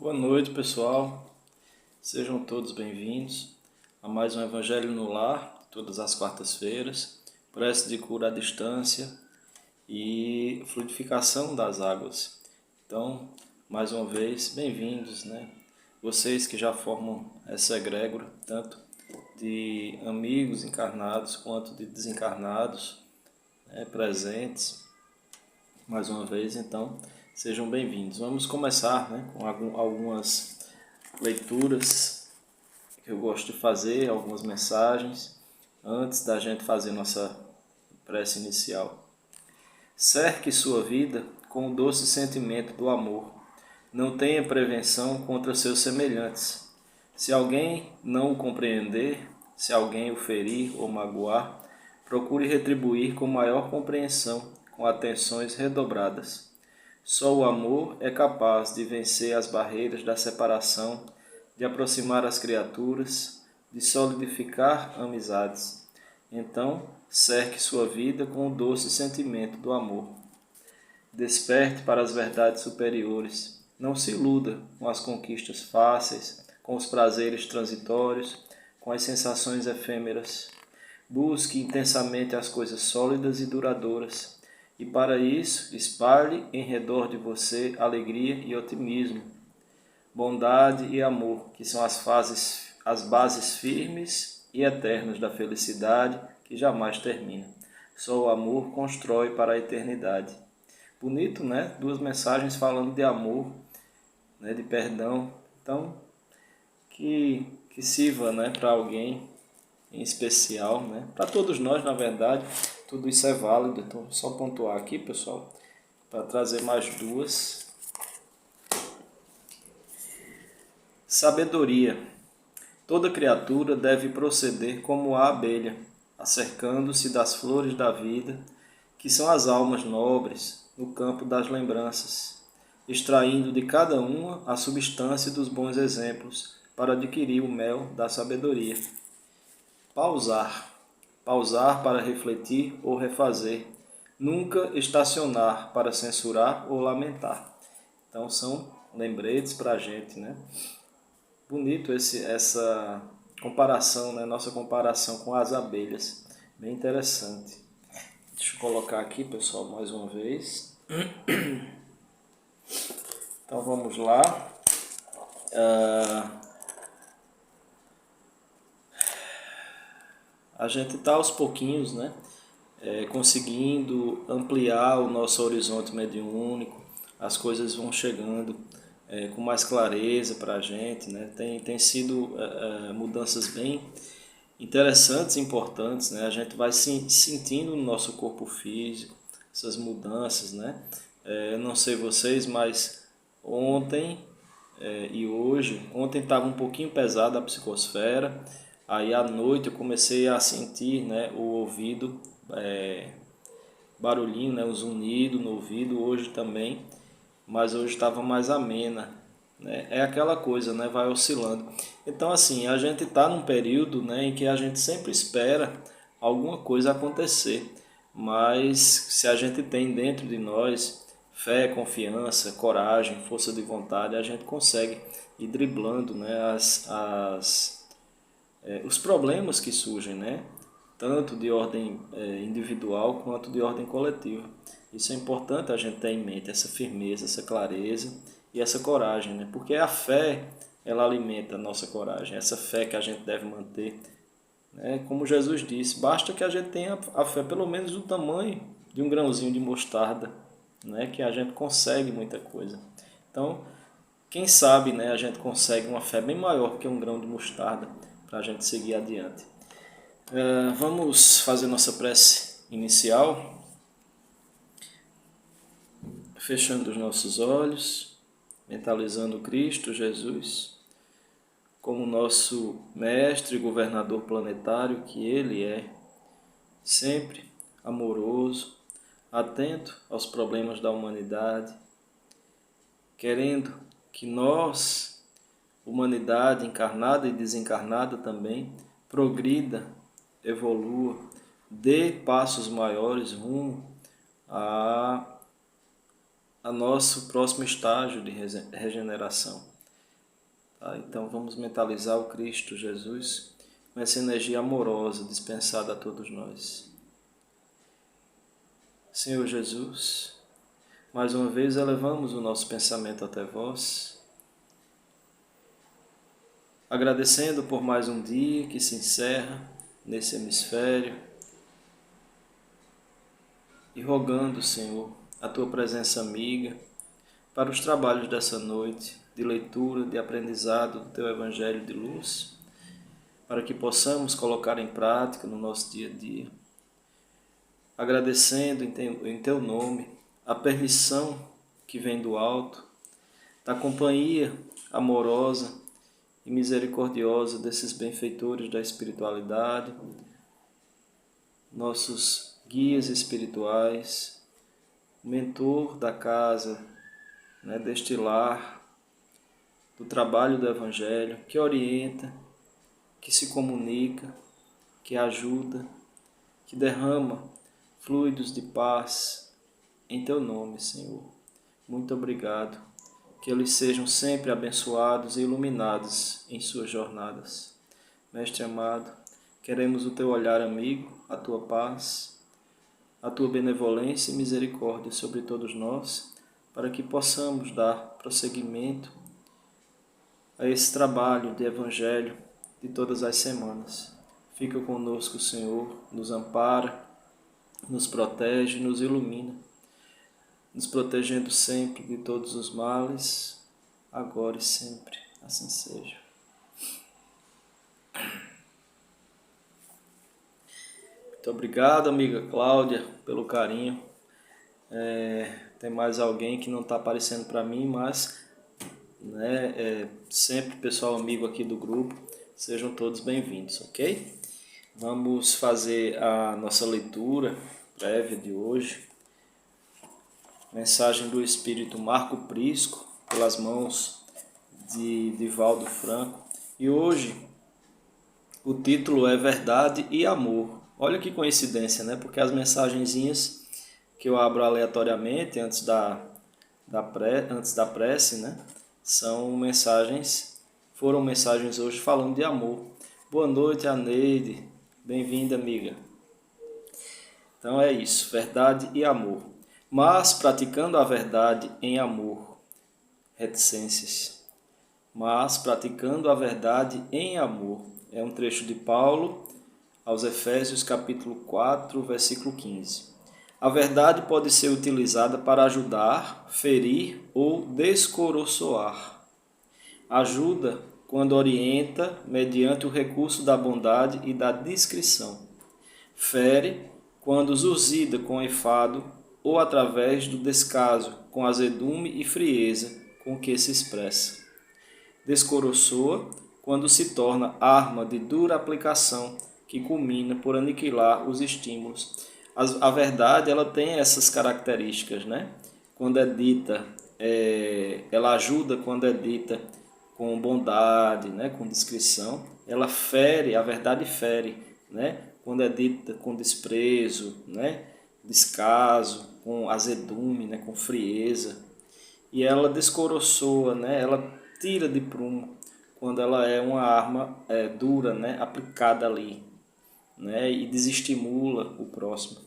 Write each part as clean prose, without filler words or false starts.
Boa noite, pessoal. Sejam todos bem-vindos a mais um Evangelho no Lar, todas as quartas-feiras, prece de cura à distância e fluidificação das águas. Então, mais uma vez, bem-vindos, né? Vocês que já formam essa egrégora, tanto de amigos encarnados quanto de desencarnados, presentes, mais uma vez, então, sejam bem-vindos. Vamos começar, com algumas leituras que eu gosto de fazer, algumas mensagens, antes da gente fazer nossa prece inicial. Cerque sua vida com o doce sentimento do amor. Não tenha prevenção contra seus semelhantes. Se alguém não o compreender, se alguém o ferir ou magoar, procure retribuir com maior compreensão, com atenções redobradas. Só o amor é capaz de vencer as barreiras da separação, de aproximar as criaturas, de solidificar amizades. Então, cerque sua vida com o doce sentimento do amor. Desperte para as verdades superiores. Não se iluda com as conquistas fáceis, com os prazeres transitórios, com as sensações efêmeras. Busque intensamente as coisas sólidas e duradouras. E para isso, espalhe em redor de você alegria e otimismo, bondade e amor, que são as bases firmes e eternas da felicidade que jamais termina. Só o amor constrói para a eternidade. Bonito, né? Duas mensagens falando de amor, de perdão. Então, que sirva, para alguém em especial, para todos nós, na verdade, tudo isso é válido. Então, só pontuar aqui, pessoal, para trazer mais duas. Sabedoria. Toda criatura deve proceder como a abelha, acercando-se das flores da vida, que são as almas nobres, no campo das lembranças, extraindo de cada uma a substância dos bons exemplos, para adquirir o mel da sabedoria. Pausar. Pausar para refletir ou refazer. Nunca estacionar para censurar ou lamentar. Então são lembretes para a gente, Bonito essa comparação, nossa comparação com as abelhas. Bem interessante. Deixa eu colocar aqui, pessoal, mais uma vez. Então vamos lá. A gente está aos pouquinhos, conseguindo ampliar o nosso horizonte mediúnico. As coisas vão chegando com mais clareza para a gente, Tem sido mudanças bem interessantes e importantes, A gente vai sentindo no nosso corpo físico essas mudanças, Eu não sei vocês, mas ontem e hoje, ontem estava um pouquinho pesado a psicosfera, aí à noite eu comecei a sentir, o ouvido, barulhinho, o zunido no ouvido, hoje também, mas hoje estava mais amena, É aquela coisa, vai oscilando. Então, assim, a gente está num período, em que a gente sempre espera alguma coisa acontecer, mas se a gente tem dentro de nós fé, confiança, coragem, força de vontade, a gente consegue ir driblando, os problemas que surgem, tanto de ordem individual quanto de ordem coletiva. Isso é importante a gente ter em mente, essa firmeza, essa clareza e essa coragem, porque a fé, ela alimenta a nossa coragem, essa fé que a gente deve manter. Como Jesus disse, basta que a gente tenha a fé pelo menos do tamanho de um grãozinho de mostarda, que a gente consegue muita coisa. Então, quem sabe a gente consegue uma fé bem maior que um grão de mostarda para a gente seguir adiante. Vamos fazer nossa prece inicial, fechando os nossos olhos, mentalizando Cristo Jesus como nosso mestre e governador planetário que Ele é, sempre amoroso, atento aos problemas da humanidade, querendo que nós, humanidade encarnada e desencarnada também, progrida, evolua, dê passos maiores rumo a nosso próximo estágio de regeneração. Tá? Então vamos mentalizar o Cristo Jesus com essa energia amorosa dispensada a todos nós. Senhor Jesus, mais uma vez elevamos o nosso pensamento até vós, agradecendo por mais um dia que se encerra nesse hemisfério e rogando, Senhor, a Tua presença amiga para os trabalhos dessa noite, de leitura, de aprendizado do Teu Evangelho de luz, para que possamos colocar em prática no nosso dia a dia. Agradecendo em Teu nome a permissão que vem do alto, da companhia amorosa e misericordiosa desses benfeitores da espiritualidade, nossos guias espirituais, mentor da casa, deste lar, do trabalho do Evangelho, que orienta, que se comunica, que ajuda, que derrama fluidos de paz em Teu nome, Senhor. Muito obrigado. Que eles sejam sempre abençoados e iluminados em suas jornadas. Mestre amado, queremos o Teu olhar amigo, a Tua paz, a Tua benevolência e misericórdia sobre todos nós, para que possamos dar prosseguimento a esse trabalho de Evangelho de todas as semanas. Fica conosco, Senhor, nos ampara, nos protege, nos ilumina, nos protegendo sempre de todos os males, agora e sempre. Assim seja. Muito obrigado, amiga Cláudia, pelo carinho. Tem mais alguém que não está aparecendo para mim, mas sempre pessoal amigo aqui do grupo, sejam todos bem-vindos, ok? Vamos fazer a nossa leitura prévia de hoje. Mensagem do Espírito Marco Prisco, pelas mãos de Divaldo Franco. E hoje o título é Verdade e Amor. Olha que coincidência, né? Porque as mensagenzinhas que eu abro aleatoriamente antes da prece, né? Foram mensagens hoje falando de amor. Boa noite, Aneide. Bem-vinda, amiga. Então é isso, verdade e amor. Mas praticando a verdade em amor, reticências. Mas praticando a verdade em amor. É um trecho de Paulo aos Efésios, capítulo 4, versículo 15. A verdade pode ser utilizada para ajudar, ferir ou descoroçoar. Ajuda quando orienta mediante o recurso da bondade e da discrição. Fere quando zurzida com enfado ou através do descaso, com azedume e frieza com que se expressa. Descoroçoa quando se torna arma de dura aplicação que culmina por aniquilar os estímulos. A verdade ela tem essas características, né? Quando é dita, ela ajuda quando é dita com bondade, né? Com discrição. Ela fere, a verdade fere, né? Quando é dita com desprezo, né? Descaso, com azedume, né? Com frieza. E ela descoroçoa, né? Ela tira de prumo quando ela é uma arma dura, né? Aplicada ali, né? E desestimula o próximo.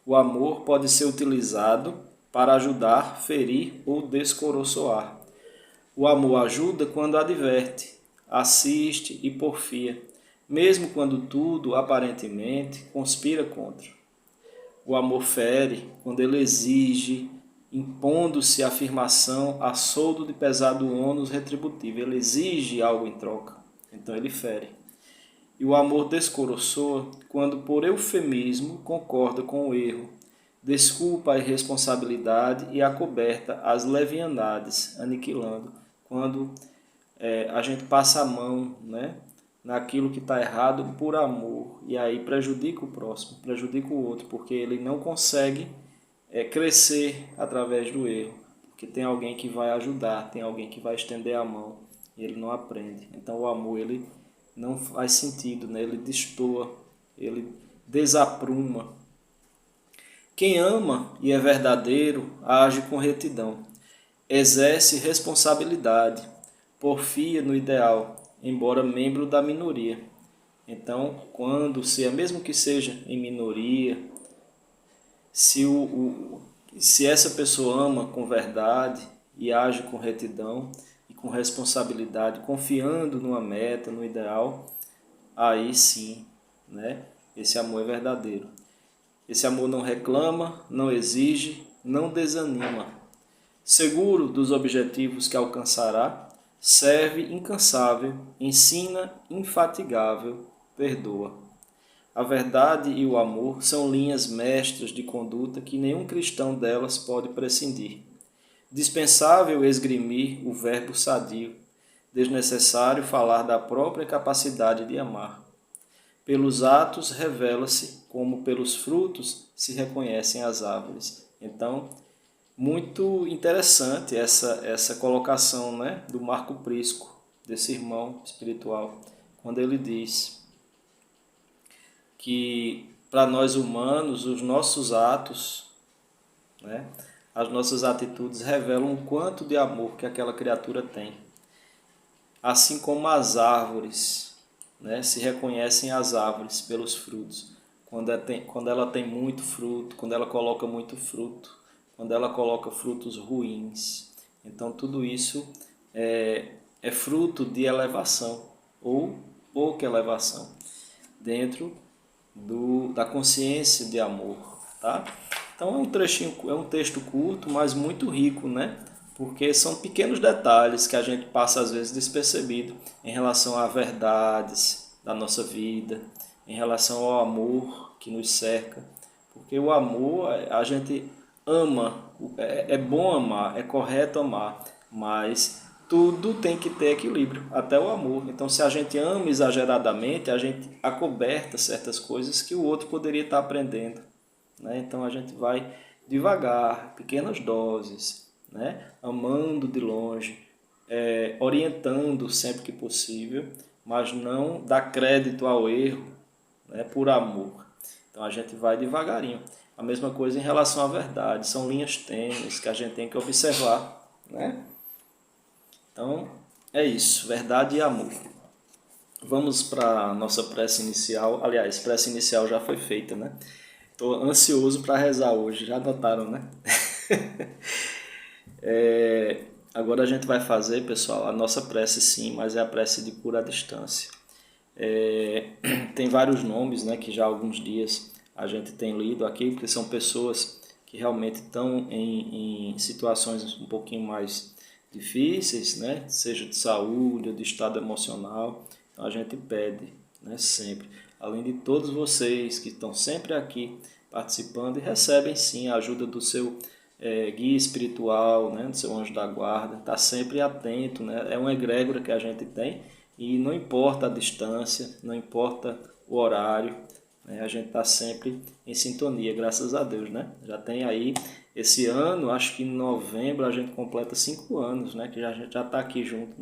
O amor pode ser utilizado para ajudar, ferir ou descoroçoar. O amor ajuda quando adverte, assiste e porfia, mesmo quando tudo, aparentemente, conspira contra. O amor fere quando ele exige, impondo-se a afirmação a soldo de pesado ônus retributivo. Ele exige algo em troca, então ele fere. E o amor descoroçoa quando, por eufemismo, concorda com o erro, desculpa a irresponsabilidade e acoberta as leviandades, aniquilando. Quando a gente passa a mão, né, naquilo que está errado por amor, e aí prejudica o próximo, prejudica o outro, porque ele não consegue crescer através do erro, porque tem alguém que vai ajudar, tem alguém que vai estender a mão, e ele não aprende. Então o amor ele não faz sentido, né? Ele destoa, ele desapruma. Quem ama e é verdadeiro age com retidão, exerce responsabilidade, porfia no ideal, embora membro da minoria. Então, mesmo que seja em minoria, se essa pessoa ama com verdade e age com retidão e com responsabilidade, confiando numa meta, no ideal, aí sim, né? Esse amor é verdadeiro. Esse amor não reclama, não exige, não desanima. Seguro dos objetivos que alcançará, serve incansável, ensina infatigável, perdoa. A verdade e o amor são linhas mestras de conduta que nenhum cristão delas pode prescindir. Dispensável esgrimir o verbo sadio, desnecessário falar da própria capacidade de amar. Pelos atos revela-se, como pelos frutos se reconhecem as árvores. Então, muito interessante essa colocação, né, do Marco Prisco, desse irmão espiritual, quando ele diz que para nós humanos os nossos atos, né, as nossas atitudes revelam o quanto de amor que aquela criatura tem. Assim como as árvores, né, se reconhecem as árvores pelos frutos. Quando ela tem muito fruto, quando ela coloca muito fruto, quando ela coloca frutos ruins. Então tudo isso é fruto de elevação ou pouca elevação dentro da consciência de amor, tá? Então é um texto curto, mas muito rico, né? Porque são pequenos detalhes que a gente passa às vezes despercebido em relação a verdades da nossa vida, em relação ao amor que nos cerca. Porque o amor, a gente ama, é bom amar, é correto amar, mas tudo tem que ter equilíbrio, até o amor. Então, se a gente ama exageradamente, a gente acoberta certas coisas que o outro poderia estar aprendendo, né? Então, a gente vai devagar, pequenas doses, né? Amando de longe, orientando sempre que possível, mas não dá crédito ao erro, né? Por amor. Então, a gente vai devagarinho. A mesma coisa em relação à verdade, são linhas tênues que a gente tem que observar, né? Então, é isso, verdade e amor. Vamos para a nossa prece inicial. Aliás, prece inicial já foi feita, né? Estou ansioso para rezar hoje, já notaram, né? Agora a gente vai fazer, pessoal, a nossa prece sim, mas é a prece de cura à distância. Tem vários nomes, né, que já há alguns dias a gente tem lido aqui, porque são pessoas que realmente estão em situações um pouquinho mais difíceis, né, seja de saúde ou de estado emocional. Então a gente pede, né, sempre, além de todos vocês que estão sempre aqui participando e recebem sim a ajuda do seu guia espiritual, né, do seu anjo da guarda, está sempre atento, né, é uma egrégora que a gente tem. E não importa a distância, não importa o horário, né? A gente está sempre em sintonia, graças a Deus, né? Já tem aí, esse ano, acho que em novembro a gente completa 5 anos, né? Que a gente já está aqui junto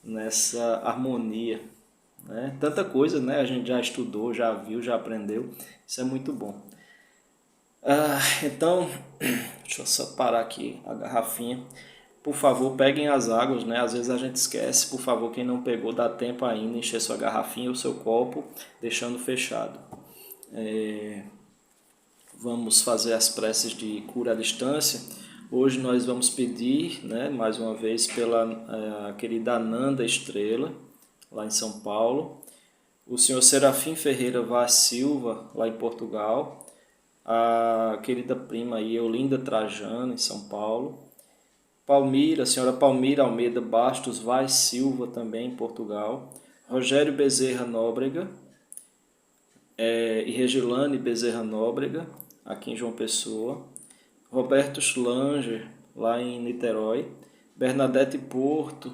nessa harmonia, né? Tanta coisa, né? A gente já estudou, já viu, já aprendeu, isso é muito bom. Então, deixa eu só parar aqui a garrafinha. Por favor, peguem as águas, né? Às vezes a gente esquece. Por favor, quem não pegou, dá tempo ainda, encher sua garrafinha ou seu copo, deixando fechado. Vamos fazer as preces de cura à distância. Hoje nós vamos pedir, né, mais uma vez, pela querida Ananda Estrela, lá em São Paulo. O senhor Serafim Ferreira Vaz Silva, lá em Portugal. A querida prima aí, Eulinda Trajano, em São Paulo. Palmira, a senhora Palmira Almeida Bastos Vaz Silva, também em Portugal. Rogério Bezerra Nóbrega e Regilane Bezerra Nóbrega, aqui em João Pessoa. Roberto Schlanger, lá em Niterói. Bernadette Porto,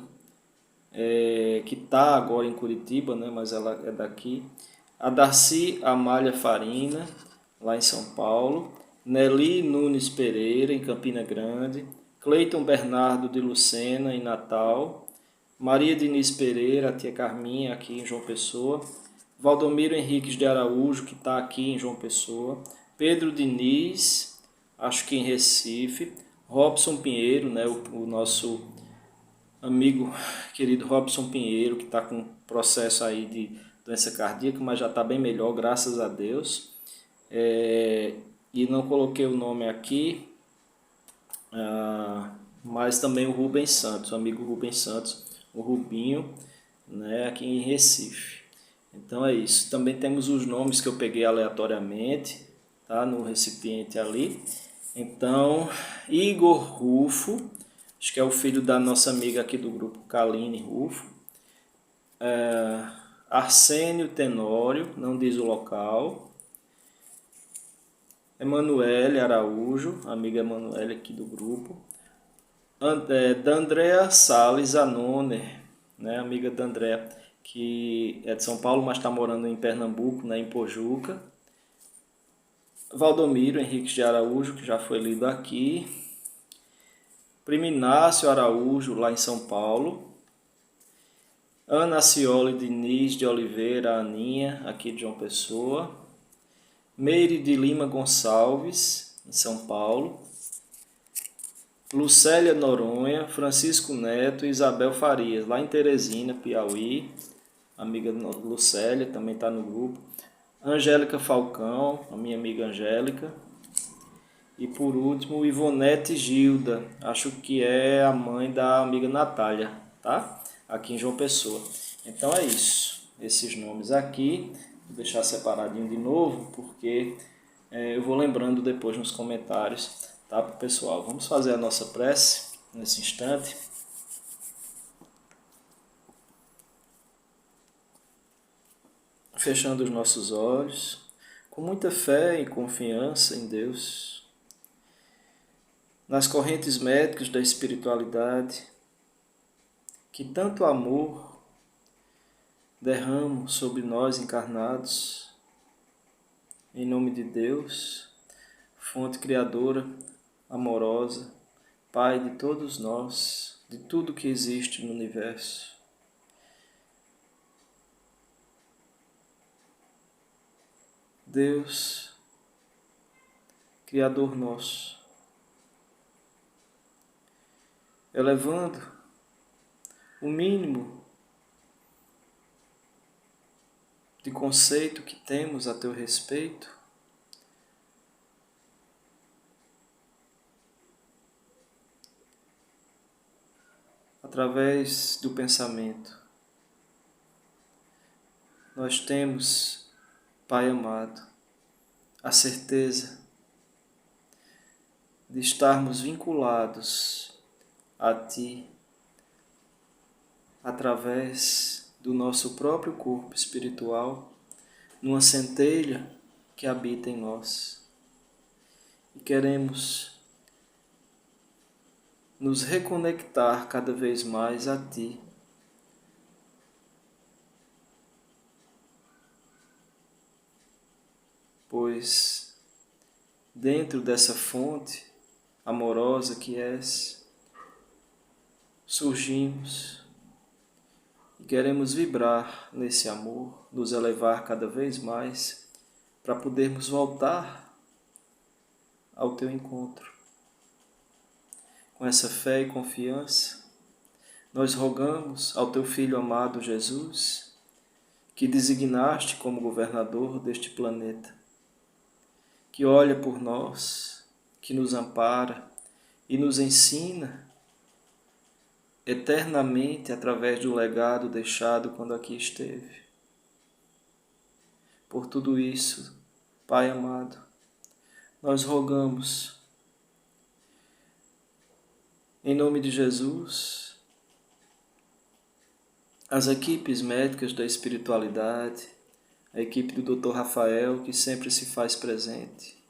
que está agora em Curitiba, né, mas ela é daqui. A Darcy Amália Farina, lá em São Paulo. Nelly Nunes Pereira, em Campina Grande. Cleiton Bernardo de Lucena, em Natal. Maria Diniz Pereira, a tia Carminha, aqui em João Pessoa. Valdomiro Henriques de Araújo, que está aqui em João Pessoa. Pedro Diniz, acho que em Recife. Robson Pinheiro, né, o nosso amigo querido Robson Pinheiro, que está com processo aí de doença cardíaca, mas já está bem melhor, graças a Deus. E não coloquei o nome aqui, mas também o Rubens Santos, o amigo Rubens Santos, o Rubinho, né, aqui em Recife. Então é isso. Também temos os nomes que eu peguei aleatoriamente, tá, no recipiente ali. Então, Igor Rufo, acho que é o filho da nossa amiga aqui do grupo, Kaline Rufo. Arsênio Tenório, não diz o local. Emanuele Araújo, amiga Emanuele aqui do grupo. D'Andrea Salles Anoner, né, amiga da Andrea, que é de São Paulo, mas está morando em Pernambuco, né, em Pojuca. Valdomiro Henrique de Araújo, que já foi lido aqui. Priminácio Araújo, lá em São Paulo. Ana Cioli Diniz de Oliveira Aninha, aqui de João Pessoa. Meire de Lima Gonçalves, em São Paulo. Lucélia Noronha, Francisco Neto e Isabel Farias, lá em Teresina, Piauí. Amiga Lucélia também está no grupo. Angélica Falcão, a minha amiga Angélica. E por último, Ivonete Gilda, acho que é a mãe da amiga Natália, tá? Aqui em João Pessoa. Então é isso, esses nomes aqui. Vou deixar separadinho de novo, porque eu vou lembrando depois nos comentários, tá, pessoal? Vamos fazer a nossa prece nesse instante. Fechando os nossos olhos, com muita fé e confiança em Deus, nas correntes médicas da espiritualidade, que tanto amor derramam sobre nós encarnados, em nome de Deus, fonte criadora, amorosa, Pai de todos nós, de tudo que existe no universo. Deus, Criador nosso, elevando o mínimo de conceito que temos a teu respeito, através do pensamento. Nós temos, Pai amado, a certeza de estarmos vinculados a Ti através do nosso próprio corpo espiritual, numa centelha que habita em nós. E queremos nos reconectar cada vez mais a Ti. Pois dentro dessa fonte amorosa que és, surgimos e queremos vibrar nesse amor, nos elevar cada vez mais para podermos voltar ao Teu encontro. Com essa fé e confiança, nós rogamos ao Teu Filho amado Jesus, que designaste como governador deste planeta, que olha por nós, que nos ampara e nos ensina eternamente através do legado deixado quando aqui esteve. Por tudo isso, Pai amado, nós rogamos, em nome de Jesus, as equipes médicas da espiritualidade, a equipe do Dr. Rafael, que sempre se faz presente,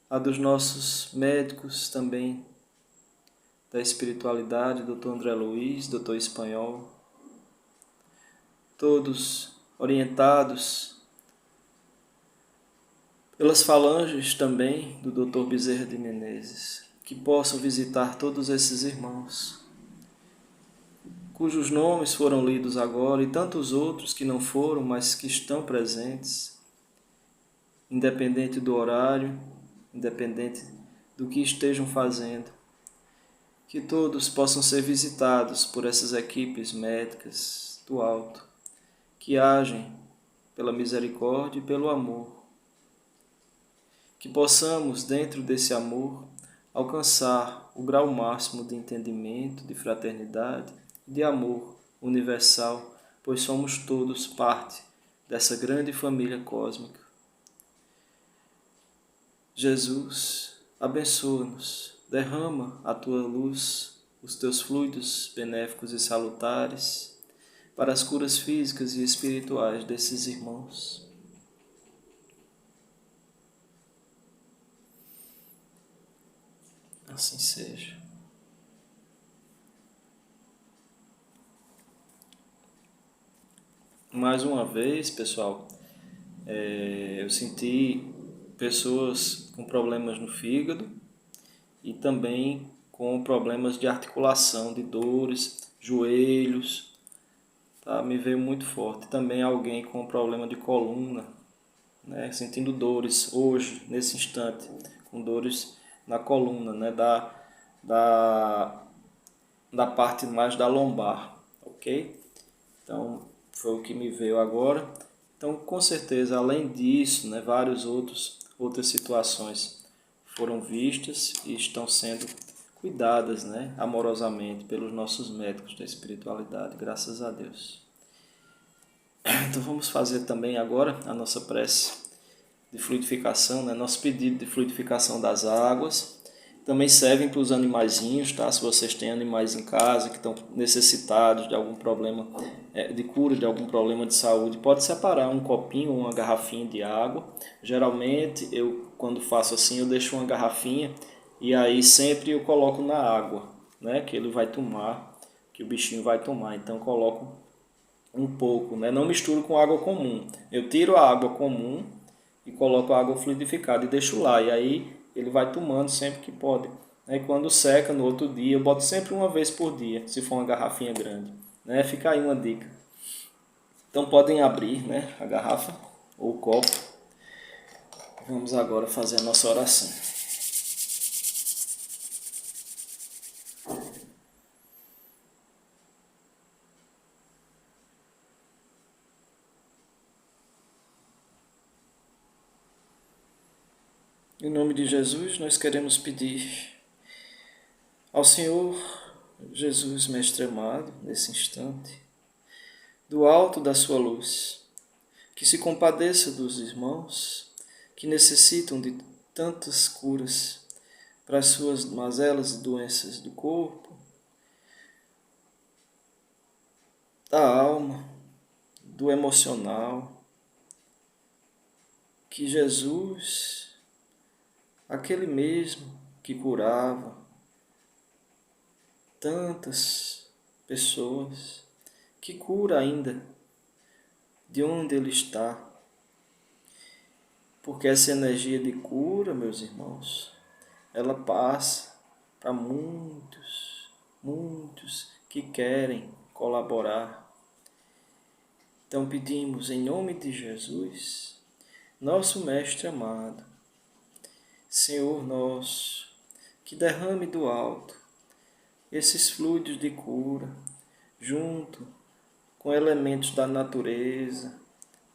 a dos nossos médicos também da espiritualidade, Dr. André Luiz, Dr. Espanhol, todos orientados pelas falanges também do Dr. Bezerra de Menezes, que possam visitar todos esses irmãos, cujos nomes foram lidos agora e tantos outros que não foram, mas que estão presentes, independente do horário, independente do que estejam fazendo. que todos possam ser visitados por essas equipes médicas do alto, que agem pela misericórdia e pelo amor. Que possamos, dentro desse amor, alcançar o grau máximo de entendimento, de fraternidade, de amor universal, pois somos todos parte dessa grande família cósmica. Jesus, abençoa-nos, derrama a tua luz, os teus fluidos benéficos e salutares para as curas físicas e espirituais desses irmãos. Assim seja. Mais uma vez, pessoal, eu senti pessoas com problemas no fígado e também com problemas de articulação, de dores, joelhos, tá? Me veio muito forte. Também alguém com problema de coluna, né? Sentindo dores hoje, nesse instante, com dores na coluna, né? Da parte mais da lombar, ok? Então, foi o que me veio agora. Então, com certeza, além disso, né, outras situações foram vistas e estão sendo cuidadas, né, amorosamente pelos nossos médicos da espiritualidade, graças a Deus. Então, vamos fazer também agora a nossa prece de fluidificação, né, nosso pedido de fluidificação das águas. Também servem para os animaizinhos, tá? Se vocês têm animais em casa que estão necessitados de algum problema de cura, de algum problema de saúde, pode separar um copinho ou uma garrafinha de água. Geralmente, eu quando faço assim, eu deixo uma garrafinha e aí sempre eu coloco na água, né? Que ele vai tomar, que o bichinho vai tomar. Então, eu coloco um pouco, né? Não misturo com água comum. Eu tiro a água comum e coloco a água fluidificada e deixo lá. E aí ele vai tomando sempre que pode. Aí quando seca no outro dia, eu boto sempre uma vez por dia, se for uma garrafinha grande. Né? Fica aí uma dica. Então podem abrir, né, a garrafa ou o copo. Vamos agora fazer a nossa oração. Em nome de Jesus, nós queremos pedir ao Senhor Jesus, Mestre amado, nesse instante, do alto da sua luz, que se compadeça dos irmãos que necessitam de tantas curas para as suas mazelas e doenças do corpo, da alma, do emocional, que Jesus, aquele mesmo que curava tantas pessoas, que cura ainda de onde ele está, porque essa energia de cura, meus irmãos, ela passa para muitos que querem colaborar. Então pedimos em nome de Jesus, nosso Mestre amado, Senhor nosso, que derrame do alto esses fluidos de cura, junto com elementos da natureza,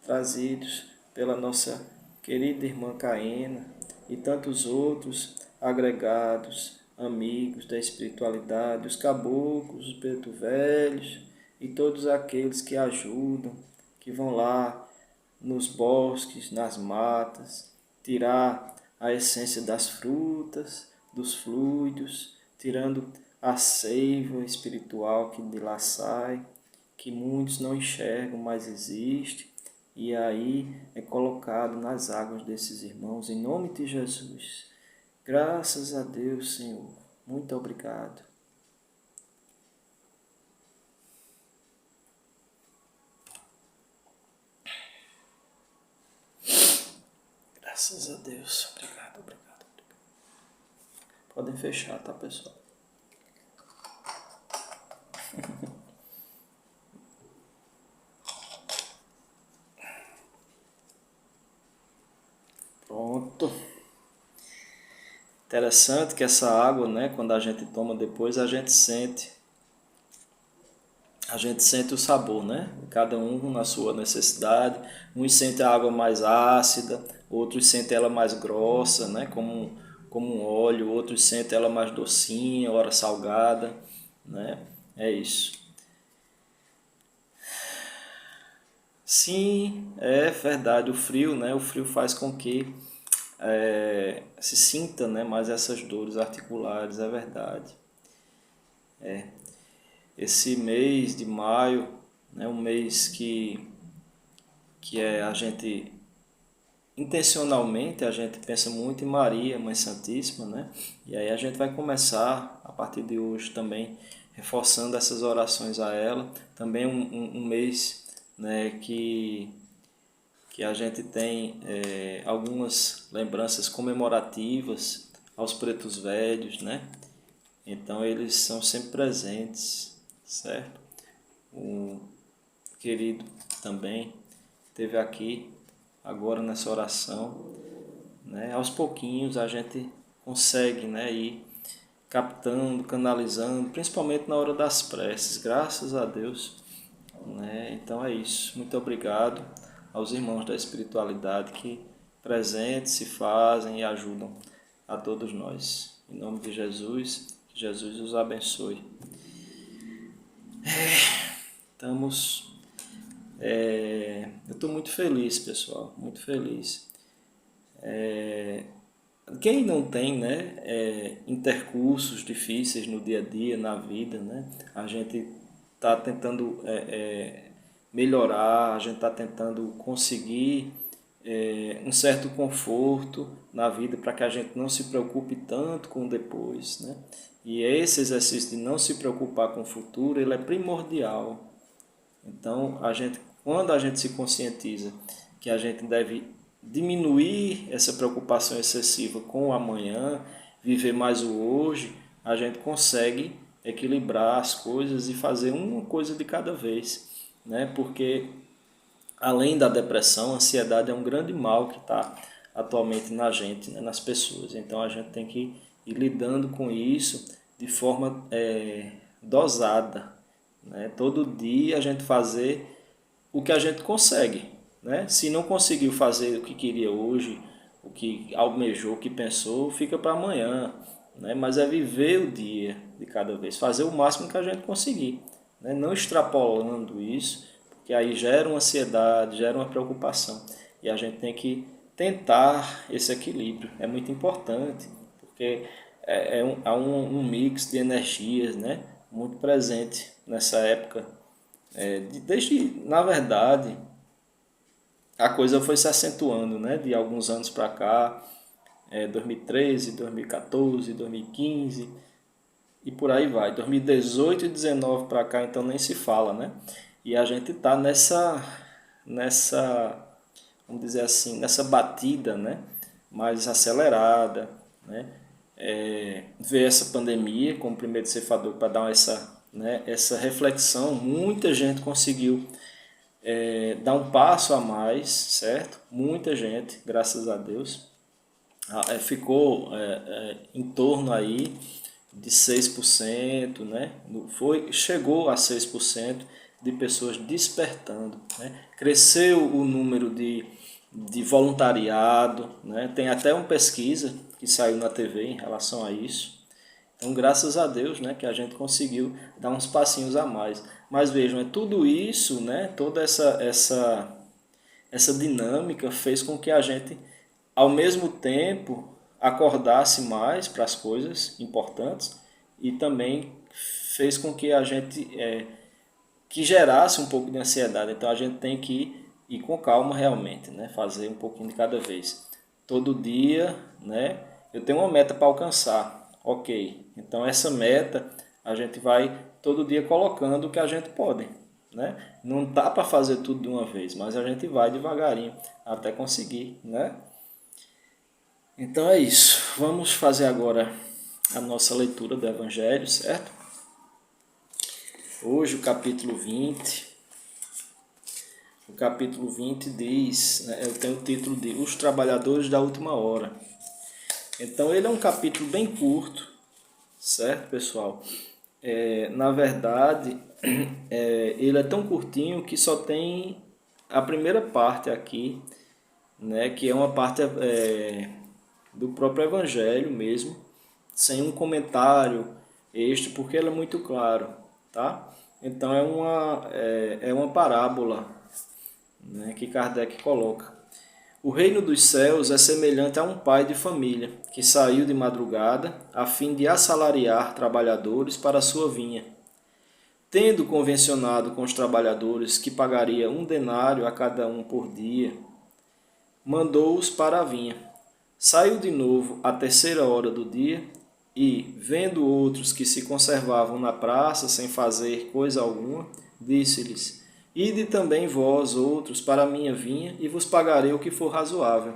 trazidos pela nossa querida irmã Caena e tantos outros agregados, amigos da espiritualidade, os caboclos, os preto velhos e todos aqueles que ajudam, que vão lá nos bosques, nas matas, tirar a essência das frutas, dos fluidos, tirando a seiva espiritual que de lá sai, que muitos não enxergam, mas existe, e aí é colocado nas águas desses irmãos, em nome de Jesus. Graças a Deus, Senhor. Muito obrigado. Graças a Deus. Obrigado, obrigado, obrigado. Podem fechar, tá, pessoal? Pronto. Até interessante que essa água, né, quando a gente toma depois, a gente sente o sabor, né? Cada um na sua necessidade. Uns sentem a água mais ácida, outros sentem ela mais grossa, né? Como um óleo, outros sentem ela mais docinha, ora salgada, né? É isso. Sim, é verdade. O frio, né? O frio faz com que se sinta, né, mais essas dores articulares, é verdade. Esse mês de maio, né, um mês que a gente, intencionalmente, a gente pensa muito em Maria, Mãe Santíssima, né? E aí a gente vai começar, a partir de hoje também, reforçando essas orações a ela. Também um mês, né, que a gente tem algumas lembranças comemorativas aos pretos velhos, né? Então eles são sempre presentes, certo? O querido também esteve aqui agora nessa oração, né? Aos pouquinhos a gente consegue, né, ir captando, canalizando, principalmente na hora das preces, graças a Deus, né? Então é isso. Muito obrigado aos irmãos da espiritualidade que presentes se fazem e ajudam a todos nós. Em nome de Jesus, que Jesus os abençoe. Estamos. Eu estou muito feliz, pessoal, muito feliz. Quem não tem, né, intercursos difíceis no dia a dia, na vida, né, a gente está tentando melhorar, a gente está tentando conseguir um certo conforto na vida para que a gente não se preocupe tanto com o depois, né? E esse exercício de não se preocupar com o futuro, ele é primordial. Então, quando a gente se conscientiza que a gente deve diminuir essa preocupação excessiva com o amanhã, viver mais o hoje, a gente consegue equilibrar as coisas e fazer uma coisa de cada vez, né? Porque além da depressão, a ansiedade é um grande mal que está atualmente na gente, né, nas pessoas. Então a gente tem que ir lidando com isso de forma dosada, né? Todo dia a gente fazer o que a gente consegue, né? Se não conseguiu fazer o que queria hoje, o que almejou, o que pensou, fica para amanhã, né? Mas é viver o dia de cada vez, fazer o máximo que a gente conseguir, né? Não extrapolando isso, porque aí gera uma ansiedade, gera uma preocupação. E a gente tem que tentar esse equilíbrio. É muito importante, porque há um mix de energias, né, muito presente nessa época. Na verdade, a coisa foi se acentuando, né, de alguns anos para cá, 2013, 2014, 2015 e por aí vai. 2018 e 2019 para cá, então nem se fala, né? E a gente está nessa, vamos dizer assim, nessa batida, né? Mais acelerada, né? Ver essa pandemia como primeiro ceifador para dar essa reflexão. Muita gente conseguiu dar um passo a mais, certo? Muita gente, graças a Deus, ficou em torno aí de 6%, né? Chegou a 6% de pessoas despertando, né? Cresceu o número de voluntariado, né? Tem até uma pesquisa que saiu na TV em relação a isso. Então, graças a Deus, né, que a gente conseguiu dar uns passinhos a mais. Mas vejam, tudo isso, né, toda essa dinâmica fez com que a gente, ao mesmo tempo, acordasse mais para as coisas importantes e também fez com que a gente que gerasse um pouco de ansiedade. Então a gente tem que ir com calma realmente, né? Fazer um pouquinho de cada vez. Todo dia, né? Eu tenho uma meta para alcançar, ok. Então essa meta a gente vai todo dia colocando o que a gente pode, né? Não dá para fazer tudo de uma vez, mas a gente vai devagarinho até conseguir, né? Então é isso. Vamos fazer agora a nossa leitura do Evangelho, certo? Hoje o capítulo 20. O capítulo 20 diz, né, eu tenho o título de Os Trabalhadores da Última Hora. Então ele é um capítulo bem curto, certo, pessoal? Na verdade, ele é tão curtinho que só tem a primeira parte aqui, né, que é uma parte do próprio Evangelho mesmo, sem um comentário extra, porque ele é muito claro, tá? Então é uma parábola, né, que Kardec coloca. O reino dos céus é semelhante a um pai de família que saiu de madrugada a fim de assalariar trabalhadores para a sua vinha. Tendo convencionado com os trabalhadores que pagaria 1 denário a cada um por dia, mandou-os para a vinha. Saiu de novo à 3ª hora do dia e, vendo outros que se conservavam na praça sem fazer coisa alguma, disse-lhes: Ide também vós outros para a minha vinha e vos pagarei o que for razoável.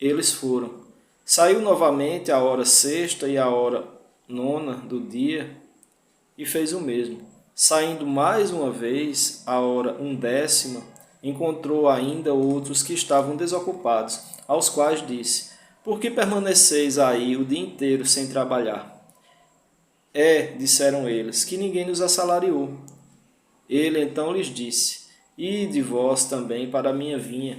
Eles foram. Saiu novamente à hora 6ª e à hora 9ª do dia e fez o mesmo. Saindo mais uma vez à hora 1/10, encontrou ainda outros que estavam desocupados, aos quais disse: Por que permaneceis aí o dia inteiro sem trabalhar? Disseram eles, que ninguém nos assalariou. Ele então lhes disse: Ide vós também para a minha vinha.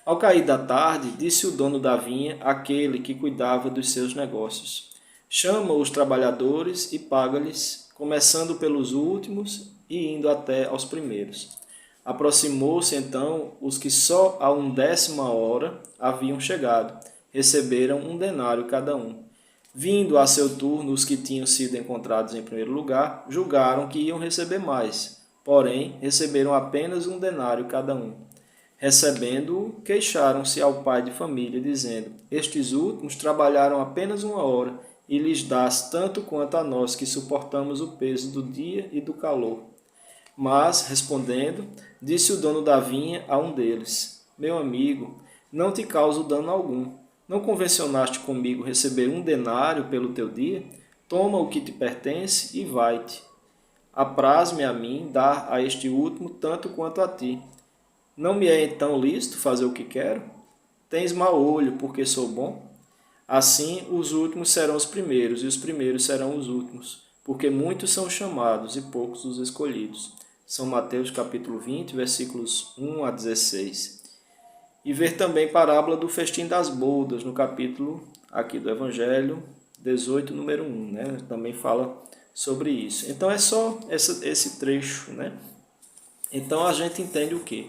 Ao cair da tarde, disse o dono da vinha àquele que cuidava dos seus negócios: Chama os trabalhadores e paga-lhes, começando pelos últimos e indo até aos primeiros. Aproximou-se então os que só a 1/10 hora haviam chegado. Receberam 1 denário cada um. Vindo a seu turno os que tinham sido encontrados em primeiro lugar, julgaram que iam receber mais, porém receberam apenas 1 denário cada um. Recebendo-o, queixaram-se ao pai de família, dizendo: Estes últimos trabalharam apenas 1 hora, e lhes dás tanto quanto a nós que suportamos o peso do dia e do calor. Mas, respondendo, disse o dono da vinha a um deles: Meu amigo, não te causo dano algum. Não convencionaste comigo receber 1 denário pelo teu dia? Toma o que te pertence e vai-te. Apraz-me a mim dar a este último tanto quanto a ti. Não me é então lícito fazer o que quero? Tens mau olho, porque sou bom? Assim, os últimos serão os primeiros, e os primeiros serão os últimos, porque muitos são chamados e poucos os escolhidos. São Mateus capítulo 20, versículos 1 a 16. E ver também parábola do festim das bodas, no capítulo aqui do Evangelho 18, número 1, né? Também fala sobre isso. Então é só esse trecho, né? Então a gente entende o quê?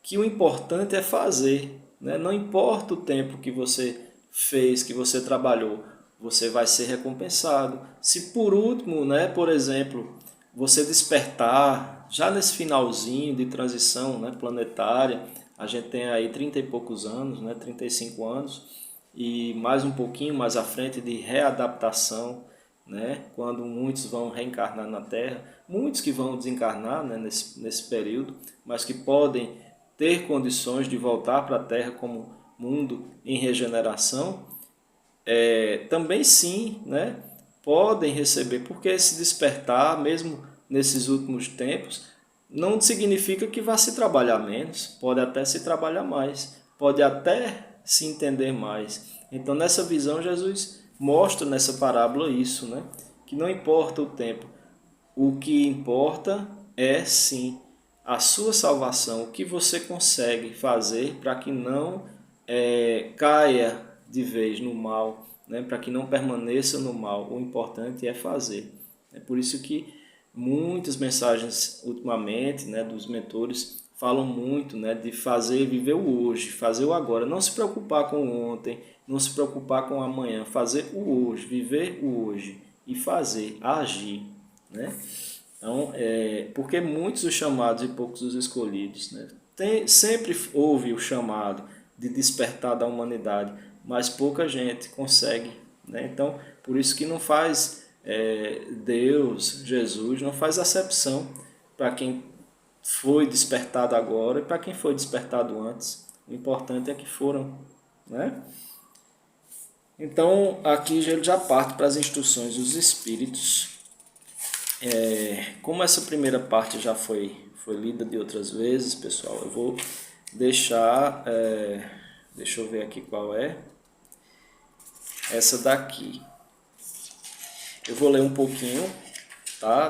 Que o importante é fazer, né? Não importa o tempo que você fez, que você trabalhou, você vai ser recompensado. Se por último, né, por exemplo, você despertar, já nesse finalzinho de transição, né, planetária, a gente tem aí 30 e poucos anos, né, 35 anos, e mais um pouquinho mais à frente de readaptação, né, quando muitos vão reencarnar na Terra, muitos que vão desencarnar, né, nesse período, mas que podem ter condições de voltar para a Terra como mundo em regeneração, também sim, né, podem receber, porque esse despertar, mesmo nesses últimos tempos, não significa que vá se trabalhar menos, pode até se trabalhar mais, pode até se entender mais. Então, nessa visão, Jesus mostra nessa parábola isso, né, que não importa o tempo, o que importa é sim a sua salvação, o que você consegue fazer para que não caia de vez no mal, né? Para que não permaneça no mal. O importante é fazer. É por isso que muitas mensagens ultimamente, né, dos mentores falam muito, né, de fazer, viver o hoje, fazer o agora, não se preocupar com o ontem, não se preocupar com o amanhã, fazer o hoje, viver o hoje e fazer, agir, né? Então, porque muitos os chamados e poucos os escolhidos, né? Sempre houve o chamado de despertar da humanidade, mas pouca gente consegue, né? Então, por isso que não faz Deus, Jesus, não faz acepção para quem foi despertado agora e para quem foi despertado antes. O importante é que foram, né? Então, aqui ele já parte para as instruções dos espíritos. Como essa primeira parte já foi lida de outras vezes, pessoal, eu vou deixar, deixa eu ver aqui qual é. essa daqui. Eu vou ler um pouquinho, tá?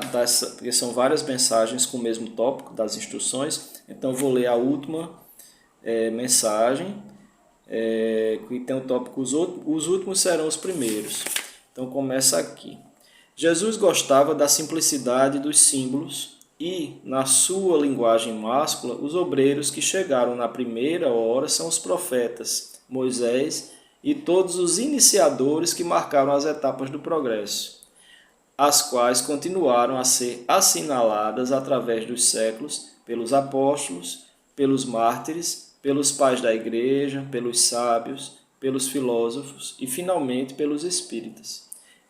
Porque são várias mensagens com o mesmo tópico das instruções. Então, eu vou ler a última mensagem, que tem o tópico os últimos serão os primeiros. Então, começa aqui. Jesus gostava da simplicidade dos símbolos e, na sua linguagem máscula, os obreiros que chegaram na primeira hora são os profetas, Moisés e todos os iniciadores que marcaram as etapas do progresso, as quais continuaram a ser assinaladas através dos séculos pelos apóstolos, pelos mártires, pelos pais da igreja, pelos sábios, pelos filósofos e, finalmente, pelos espíritas.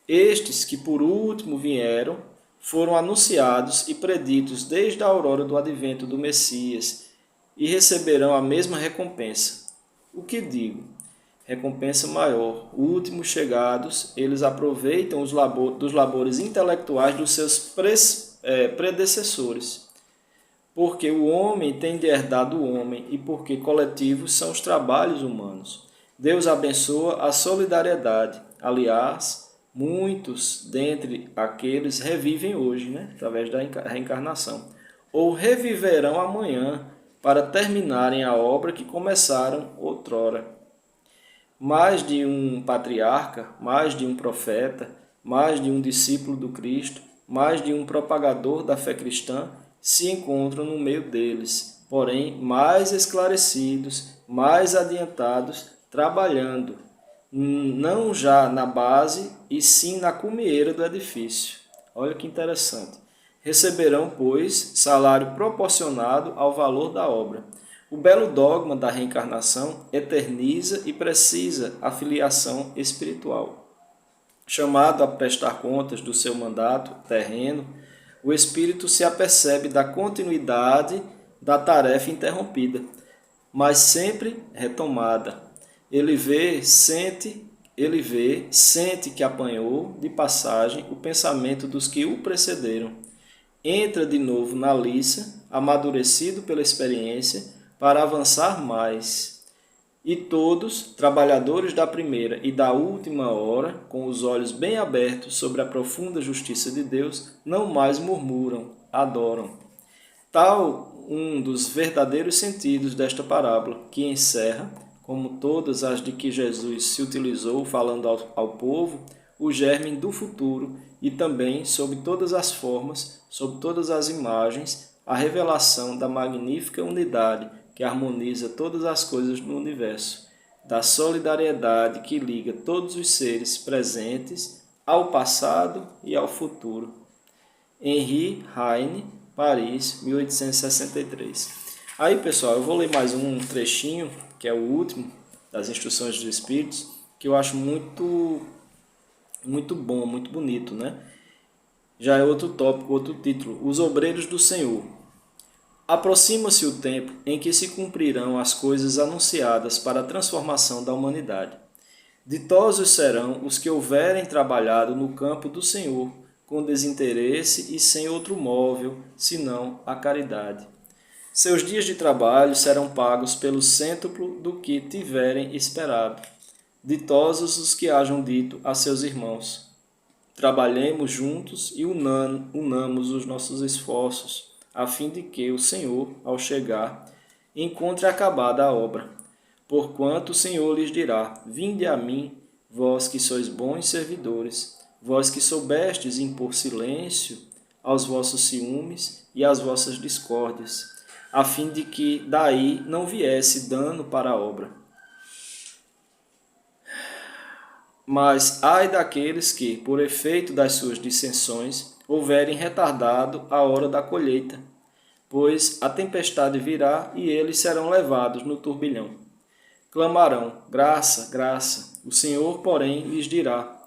Estes que por último vieram foram anunciados e preditos desde a aurora do advento do Messias e receberão a mesma recompensa. O que digo? Recompensa maior. Últimos chegados, eles aproveitam dos labores intelectuais dos seus predecessores. Porque o homem tem de herdar do homem e porque coletivos são os trabalhos humanos. Deus abençoa a solidariedade. Aliás, muitos dentre aqueles revivem hoje, através da reencarnação, ou reviverão amanhã para terminarem a obra que começaram outrora. Mais de um patriarca, mais de um profeta, mais de um discípulo do Cristo, mais de um propagador da fé cristã se encontram no meio deles, porém mais esclarecidos, mais adiantados, trabalhando, não já na base, e sim na cumieira do edifício. Olha que interessante. Receberão, pois, salário proporcionado ao valor da obra. O belo dogma da reencarnação eterniza e precisa a filiação espiritual. Chamado a prestar contas do seu mandato terreno, o espírito se apercebe da continuidade da tarefa interrompida, mas sempre retomada. Ele vê, sente que apanhou de passagem o pensamento dos que o precederam. Entra de novo na liça, amadurecido pela experiência, para avançar mais. E todos, trabalhadores da primeira e da última hora, com os olhos bem abertos sobre a profunda justiça de Deus, não mais murmuram, adoram. Tal um dos verdadeiros sentidos desta parábola, que encerra, como todas as de que Jesus se utilizou falando ao povo, o germe do futuro e também, sob todas as formas, sob todas as imagens, a revelação da magnífica unidade que harmoniza todas as coisas no universo, da solidariedade que liga todos os seres presentes ao passado e ao futuro. Henri Heine, Paris, 1863. Aí, pessoal, eu vou ler mais um trechinho, que é o último das Instruções dos Espíritos, que eu acho muito bom, muito bonito, Já é outro tópico, outro título, Os Obreiros do Senhor. Aproxima-se o tempo em que se cumprirão as coisas anunciadas para a transformação da humanidade. Ditosos serão os que houverem trabalhado no campo do Senhor, com desinteresse e sem outro móvel, senão a caridade. Seus dias de trabalho serão pagos pelo cêntuplo do que tiverem esperado. Ditosos os que hajam dito a seus irmãos: trabalhemos juntos e unamos os nossos esforços, a fim de que o Senhor, ao chegar, encontre acabada a obra. Porquanto o Senhor lhes dirá: vinde a mim, vós que sois bons servidores, vós que soubestes impor silêncio aos vossos ciúmes e às vossas discórdias, a fim de que daí não viesse dano para a obra. Mas ai daqueles que, por efeito das suas dissensões, houverem retardado a hora da colheita, pois a tempestade virá e eles serão levados no turbilhão. Clamarão: graça, graça. O Senhor, porém, lhes dirá: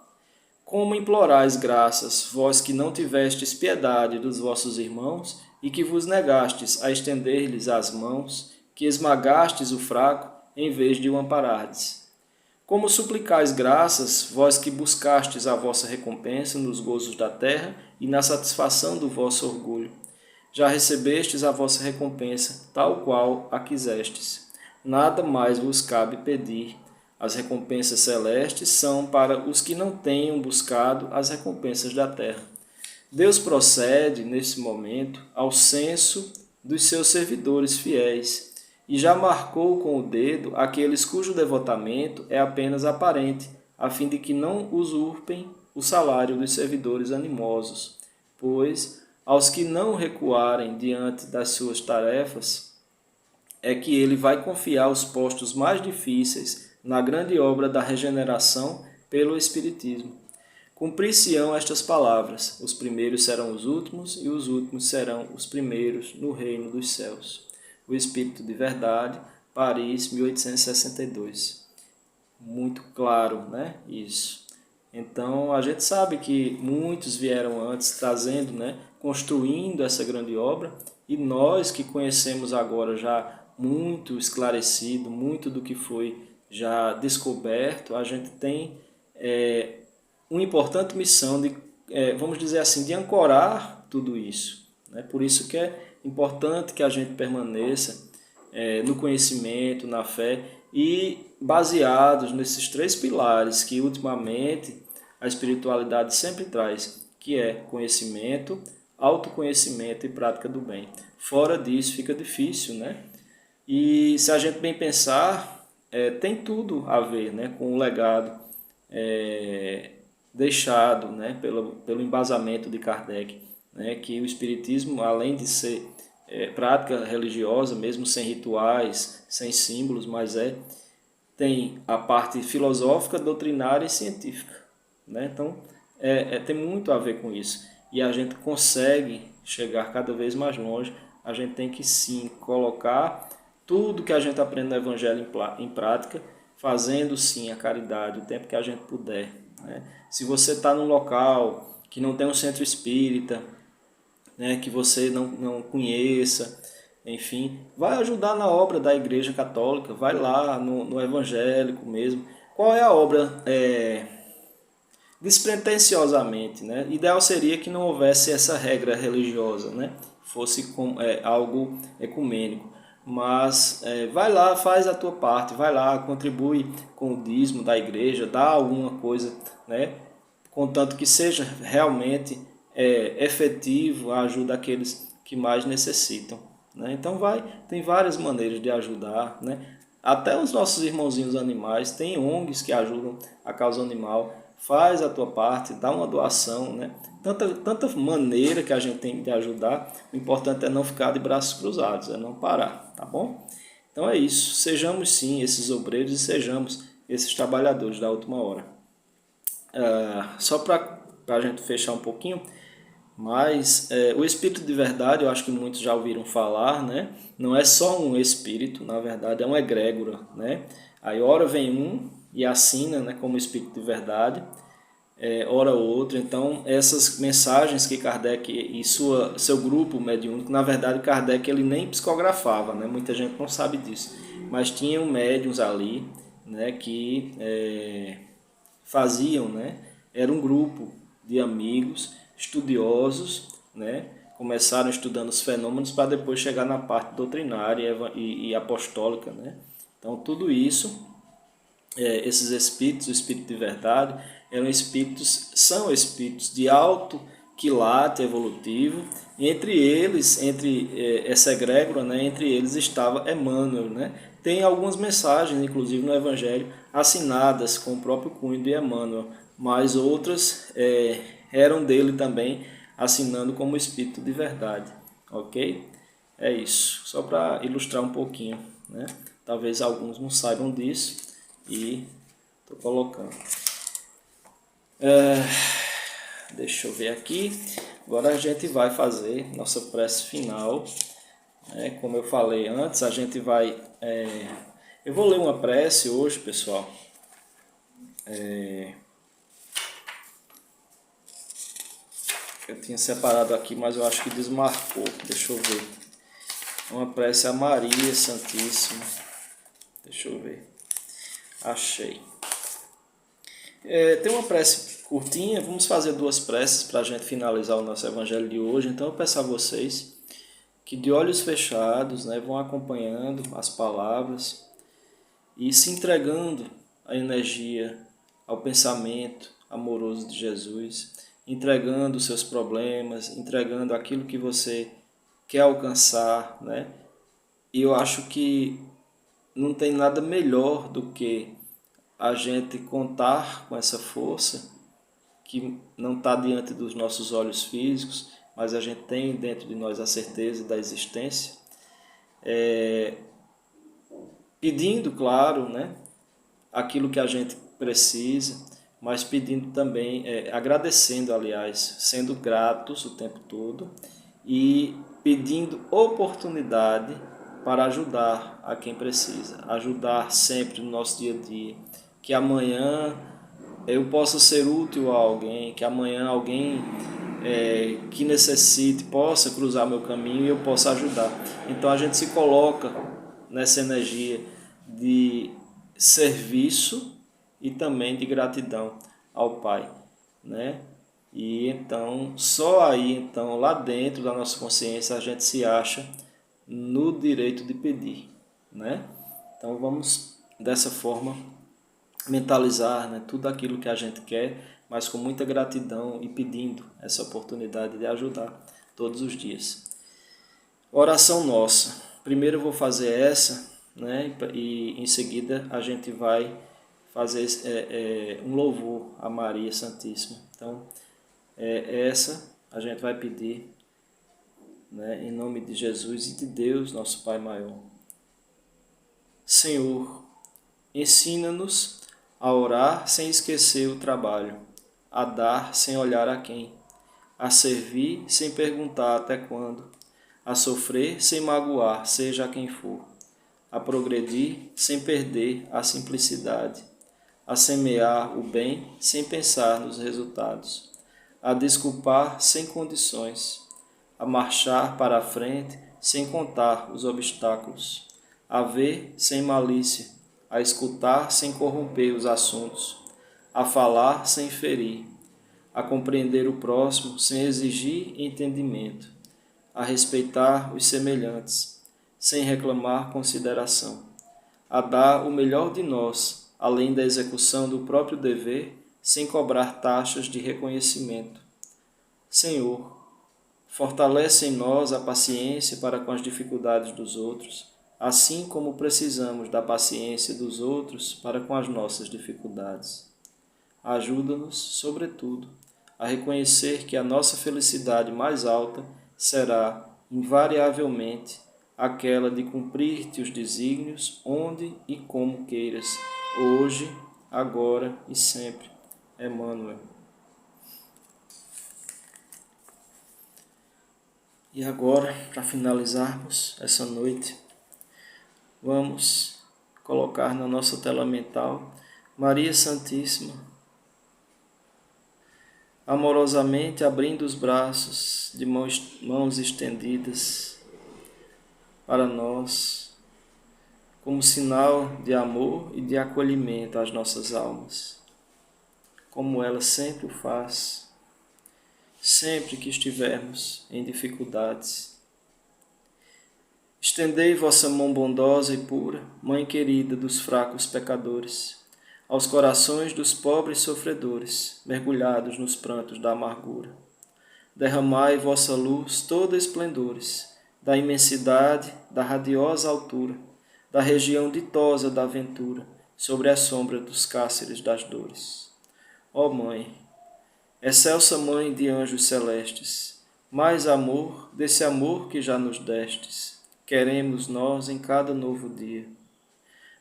como implorais graças, vós que não tivestes piedade dos vossos irmãos e que vos negastes a estender-lhes as mãos, que esmagastes o fraco em vez de o amparardes? Como suplicais graças, vós que buscastes a vossa recompensa nos gozos da terra e na satisfação do vosso orgulho? Já recebestes a vossa recompensa, tal qual a quisestes. Nada mais vos cabe pedir. as recompensas celestes são para os que não tenham buscado as recompensas da terra. Deus procede, nesse momento, ao censo dos seus servidores fiéis e já marcou com o dedo aqueles cujo devotamento é apenas aparente, a fim de que não usurpem o salário dos servidores animosos, pois aos que não recuarem diante das suas tarefas é que ele vai confiar os postos mais difíceis na grande obra da regeneração pelo Espiritismo. Cumprir-se-ão estas palavras: os primeiros serão os últimos e os últimos serão os primeiros no reino dos céus. O Espírito de Verdade, Paris, 1862. Muito claro, né? Isso. Então, a gente sabe que muitos vieram antes trazendo, né? Construindo essa grande obra, e nós que conhecemos agora já muito esclarecido, muito do que foi já descoberto, a gente tem uma importante missão de, vamos dizer assim, de ancorar tudo isso, né? Por isso que é importante que a gente permaneça no conhecimento, na fé e baseados nesses 3 pilares que ultimamente a espiritualidade sempre traz, que é conhecimento, autoconhecimento e prática do bem. Fora disso fica difícil, né? E se a gente bem pensar, tem tudo a ver, né, com o legado deixado, né, pelo embasamento de Kardec, né, que o Espiritismo, além de ser prática religiosa, mesmo sem rituais, sem símbolos, mas tem a parte filosófica, doutrinária e científica, né? Então, tem muito a ver com isso. E a gente consegue chegar cada vez mais longe. A gente tem que, sim, colocar tudo que a gente aprende no Evangelho em prática, fazendo, sim, a caridade o tempo que a gente puder, né? Se você está num local que não tem um centro espírita, né, que você não conheça, enfim, vai ajudar na obra da Igreja Católica, vai lá no evangélico mesmo. Qual é a obra? Despretensiosamente, né? Ideal seria que não houvesse essa regra religiosa, né? Fosse algo ecumênico. Mas vai lá, faz a tua parte, vai lá, contribui com o dízimo da igreja, dá alguma coisa, né? Contanto que seja realmente efetivo a ajuda àqueles que mais necessitam, né? Então tem várias maneiras de ajudar, né? Até os nossos irmãozinhos animais, tem ONGs que ajudam a causa animal. Faz a tua parte, dá uma doação, né? Tanta maneira que a gente tem de ajudar. O importante é não ficar de braços cruzados, é não parar, tá bom? Então é isso. Sejamos sim esses obreiros e sejamos esses trabalhadores da última hora. Só para a gente fechar um pouquinho, mas o Espírito de Verdade, eu acho que muitos já ouviram falar, né? Não é só um espírito, na verdade é uma egrégora, né? Aí ora vem um e assina, né, como Espírito de Verdade, ora outro. Então essas mensagens que Kardec e seu grupo mediúnico, na verdade Kardec ele nem psicografava, né? Muita gente não sabe disso, mas tinham médiuns ali, né, que faziam, né? Era um grupo de amigos estudiosos, né? Começaram estudando os fenômenos para depois chegar na parte doutrinária e apostólica, né? Então tudo isso, esses espíritos, o Espírito de Verdade, são espíritos de alto quilate evolutivo. Entre eles, essa egrégora, né? Entre eles estava Emmanuel, né? Tem algumas mensagens, inclusive no Evangelho, assinadas com o próprio cunho de Emmanuel, mas outras eram dele também, assinando como Espírito de Verdade, ok? É isso, só para ilustrar um pouquinho, né? Talvez alguns não saibam disso e estou colocando. Deixa eu ver aqui. Agora a gente vai fazer nossa prece final. Como eu falei antes, a gente vai... eu vou ler uma prece hoje, pessoal. Eu tinha separado aqui, mas eu acho que desmarcou. Deixa eu ver. Uma prece a Maria Santíssima. Deixa eu ver. Achei. Tem uma prece curtinha. Vamos fazer 2 preces para a gente finalizar o nosso evangelho de hoje. Então eu peço a vocês que de olhos fechados, né, vão acompanhando as palavras e se entregando a energia ao pensamento amoroso de Jesus, entregando os seus problemas, entregando aquilo que você quer alcançar, né? E eu acho que não tem nada melhor do que a gente contar com essa força que não está diante dos nossos olhos físicos, mas a gente tem dentro de nós a certeza da existência, pedindo, claro, né, aquilo que a gente precisa, mas pedindo também, agradecendo, aliás, sendo gratos o tempo todo e pedindo oportunidade para ajudar a quem precisa, ajudar sempre no nosso dia a dia, que amanhã eu possa ser útil a alguém, que amanhã alguém que necessite possa cruzar meu caminho e eu possa ajudar. Então a gente se coloca nessa energia de serviço e também de gratidão ao Pai, né? E então, só aí, então, lá dentro da nossa consciência, a gente se acha no direito de pedir, né? Então vamos dessa forma mentalizar, né, tudo aquilo que a gente quer, mas com muita gratidão e pedindo essa oportunidade de ajudar todos os dias. Oração nossa. Primeiro eu vou fazer essa, né, e em seguida a gente vai fazer um louvor a Maria Santíssima. Então, essa a gente vai pedir, né, em nome de Jesus e de Deus, nosso Pai maior. Senhor, ensina-nos a orar sem esquecer o trabalho, a dar sem olhar a quem, a servir sem perguntar até quando, a sofrer sem magoar, seja quem for, a progredir sem perder a simplicidade, a semear o bem sem pensar nos resultados, a desculpar sem condições, a marchar para a frente sem contar os obstáculos, a ver sem malícia, a escutar sem corromper os assuntos, a falar sem ferir, a compreender o próximo sem exigir entendimento, a respeitar os semelhantes, sem reclamar consideração, a dar o melhor de nós, além da execução do próprio dever, sem cobrar taxas de reconhecimento. Senhor, fortalece em nós a paciência para com as dificuldades dos outros, assim como precisamos da paciência dos outros para com as nossas dificuldades. Ajuda-nos, sobretudo, a reconhecer que a nossa felicidade mais alta será, invariavelmente, aquela de cumprir-te os desígnios onde e como queiras, hoje, agora e sempre. Emmanuel. E agora, para finalizarmos essa noite, vamos colocar na nossa tela mental Maria Santíssima, amorosamente abrindo os braços de mãos estendidas para nós, como sinal de amor e de acolhimento às nossas almas, como ela sempre o faz, sempre que estivermos em dificuldades. Estendei vossa mão bondosa e pura, Mãe querida dos fracos pecadores, aos corações dos pobres sofredores, mergulhados nos prantos da amargura. Derramai vossa luz toda esplendores, da imensidade, da radiosa altura, da região ditosa da ventura, sobre a sombra dos cárceres das dores. Ó Mãe, excelsa Mãe de anjos celestes, mais amor desse amor que já nos destes, queremos nós em cada novo dia.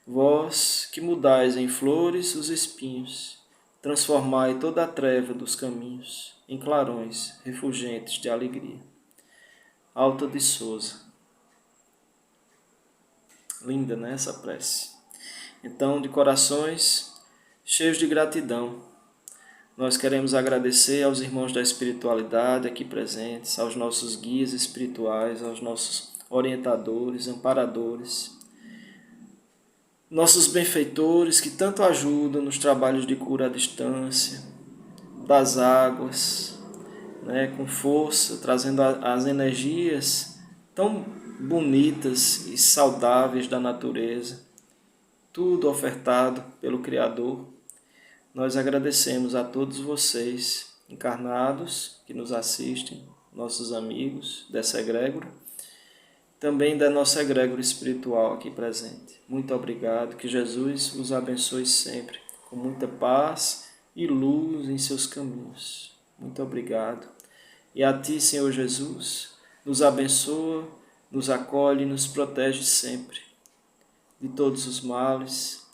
Vós que mudais em flores os espinhos, transformai toda a treva dos caminhos em clarões refulgentes de alegria. Alta de Souza. Linda, né, essa prece? Então, de corações cheios de gratidão, nós queremos agradecer aos irmãos da espiritualidade aqui presentes, aos nossos guias espirituais, aos nossos orientadores, amparadores, nossos benfeitores que tanto ajudam nos trabalhos de cura à distância, das águas, né, com força, trazendo as energias tão bonitas e saudáveis da natureza. tudo ofertado pelo Criador. Nós agradecemos a todos vocês, encarnados, que nos assistem, nossos amigos dessa egrégora, também da nossa egrégora espiritual aqui presente. Muito obrigado, que Jesus os abençoe sempre, com muita paz e luz em seus caminhos. Muito obrigado. E a Ti, Senhor Jesus, nos abençoa, nos acolhe e nos protege sempre de todos os males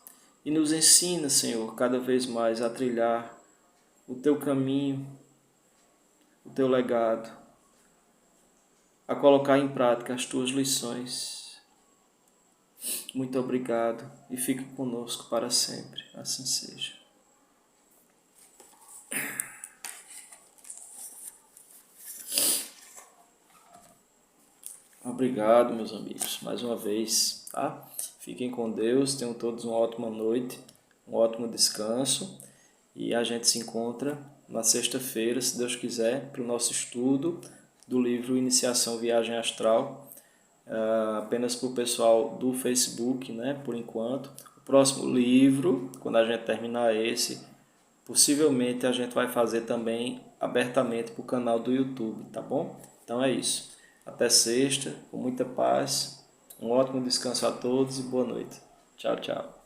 e nos ensina, Senhor, cada vez mais a trilhar o Teu caminho, o Teu legado, a colocar em prática as Tuas lições. Muito obrigado e fique conosco para sempre. Assim seja. Obrigado, meus amigos, mais uma vez, tá? Fiquem com Deus, tenham todos uma ótima noite, um ótimo descanso e a gente se encontra na sexta-feira, se Deus quiser, para o nosso estudo do livro Iniciação Viagem Astral, apenas para o pessoal do Facebook, né, por enquanto. O próximo livro, quando a gente terminar esse, possivelmente a gente vai fazer também abertamente para o canal do YouTube, tá bom? Então é isso. Até sexta, com muita paz, um ótimo descanso a todos e boa noite. Tchau, tchau.